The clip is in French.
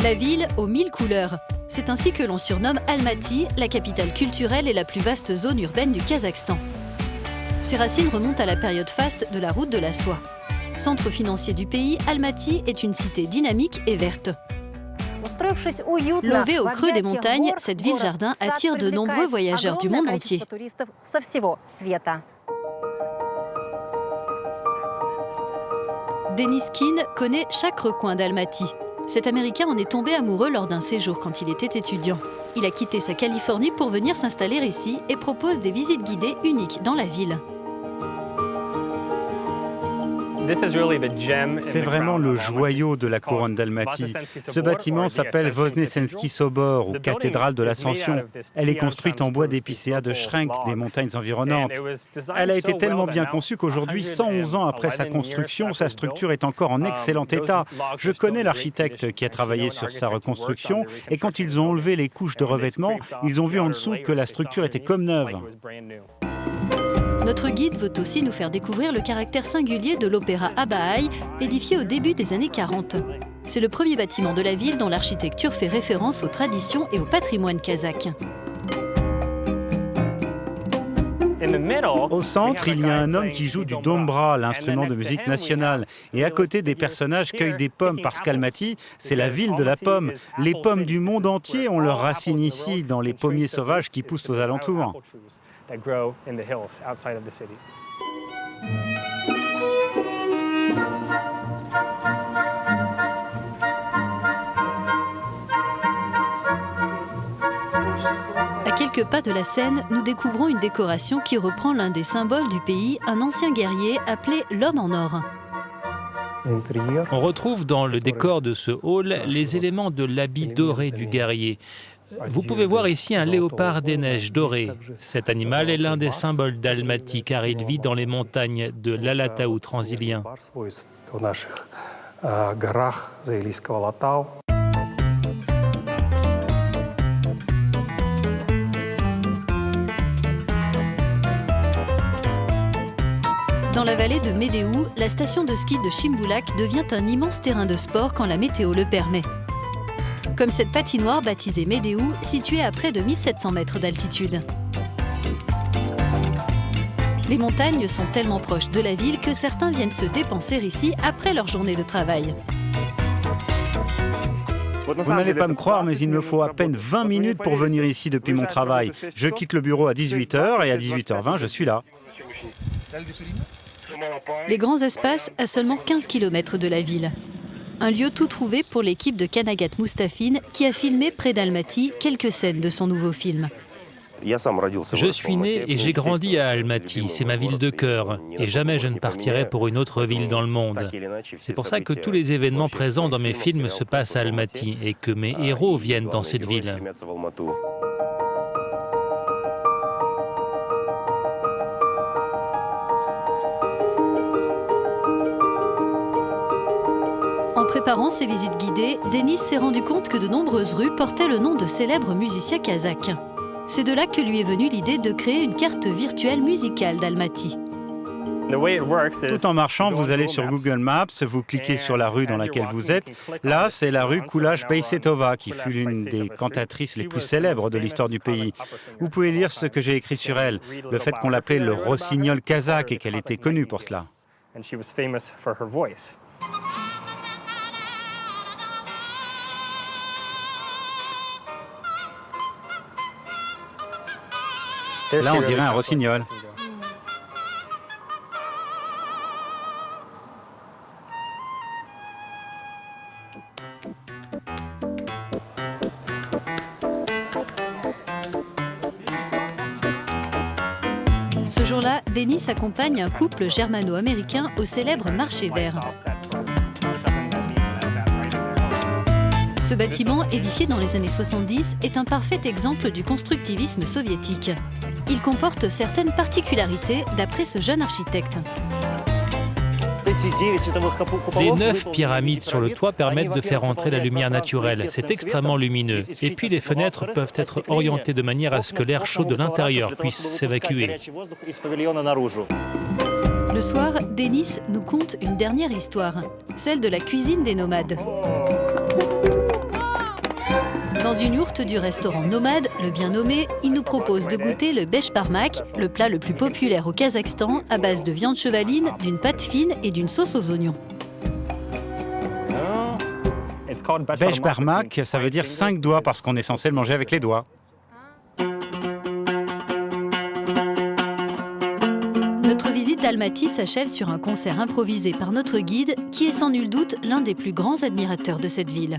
La ville aux 1000 couleurs. C'est ainsi que l'on surnomme Almaty, la capitale culturelle et la plus vaste zone urbaine du Kazakhstan. Ses racines remontent à la période faste de la route de la soie. Centre financier du pays, Almaty est une cité dynamique et verte. Levée au creux des montagnes, cette ville-jardin attire de nombreux voyageurs du monde entier. Denis Keen connaît chaque recoin d'Almaty. Cet Américain en est tombé amoureux lors d'un séjour quand il était étudiant. Il a quitté sa Californie pour venir s'installer ici et propose des visites guidées uniques dans la ville. C'est vraiment le joyau de la couronne d'Almaty. Ce bâtiment s'appelle Voznesensky Sobor, ou cathédrale de l'Ascension. Elle est construite en bois d'épicéa de Shrenk, des montagnes environnantes. Elle a été tellement bien conçue qu'aujourd'hui, 111 ans après sa construction, sa structure est encore en excellent état. Je connais l'architecte qui a travaillé sur sa reconstruction, et quand ils ont enlevé les couches de revêtement, ils ont vu en dessous que la structure était comme neuve. Notre guide veut aussi nous faire découvrir le caractère singulier de l'opéra Abbaï, édifié au début des années 40. C'est le premier bâtiment de la ville dont l'architecture fait référence aux traditions et au patrimoine kazakh. Au centre, il y a un homme qui joue du dombra, l'instrument de musique nationale. Et à côté, des personnages cueillent des pommes parce qu'Almaty, c'est la ville de la pomme. Les pommes du monde entier ont leurs racines ici, dans les pommiers sauvages qui poussent aux alentours. À quelques pas de la scène, nous découvrons une décoration qui reprend l'un des symboles du pays, un ancien guerrier appelé l'homme en or. On retrouve dans le décor de ce hall les éléments de l'habit doré du guerrier. Vous pouvez voir ici un léopard des neiges doré. Cet animal est l'un des symboles d'Almaty car il vit dans les montagnes de l'Alataou transilien. Dans la vallée de Médéou, la station de ski de Chimbulak devient un immense terrain de sport quand la météo le permet. Comme cette patinoire baptisée Médéou, située à près de 1700 mètres d'altitude. Les montagnes sont tellement proches de la ville que certains viennent se dépenser ici après leur journée de travail. Vous n'allez pas me croire, mais il me faut à peine 20 minutes pour venir ici depuis mon travail. Je quitte le bureau à 18h et à 18h20, je suis là. Les grands espaces à seulement 15 km de la ville. Un lieu tout trouvé pour l'équipe de Kanagat Mustafin qui a filmé près d'Almaty quelques scènes de son nouveau film. Je suis né et j'ai grandi à Almaty, c'est ma ville de cœur, et jamais je ne partirai pour une autre ville dans le monde. C'est pour ça que tous les événements présents dans mes films se passent à Almaty et que mes héros viennent dans cette ville. En préparant ses visites guidées, Denis s'est rendu compte que de nombreuses rues portaient le nom de célèbres musiciens kazakhs. C'est de là que lui est venue l'idée de créer une carte virtuelle musicale d'Almaty. Tout en marchant, vous allez sur Google Maps, vous cliquez sur la rue dans laquelle vous êtes. Là, c'est la rue Koulash Beysetova, qui fut l'une des cantatrices les plus célèbres de l'histoire du pays. Vous pouvez lire ce que j'ai écrit sur elle, le fait qu'on l'appelait le rossignol kazakh et qu'elle était connue pour cela. Là, on dirait un rossignol. Ce jour-là, Denis accompagne un couple germano-américain au célèbre marché vert. Ce bâtiment, édifié dans les années 70, est un parfait exemple du constructivisme soviétique. Il comporte certaines particularités d'après ce jeune architecte. Les 9 pyramides sur le toit permettent de faire entrer la lumière naturelle. C'est extrêmement lumineux. Et puis les fenêtres peuvent être orientées de manière à ce que l'air chaud de l'intérieur puisse s'évacuer. Le soir, Denis nous conte une dernière histoire, celle de la cuisine des nomades. Dans une yourte du restaurant Nomade, le bien nommé, il nous propose de goûter le beshbarmak, le plat le plus populaire au Kazakhstan, à base de viande chevaline, d'une pâte fine et d'une sauce aux oignons. Beshbarmak, ça veut dire 5 doigts parce qu'on est censé le manger avec les doigts. Notre visite d'Almaty s'achève sur un concert improvisé par notre guide, qui est sans nul doute l'un des plus grands admirateurs de cette ville.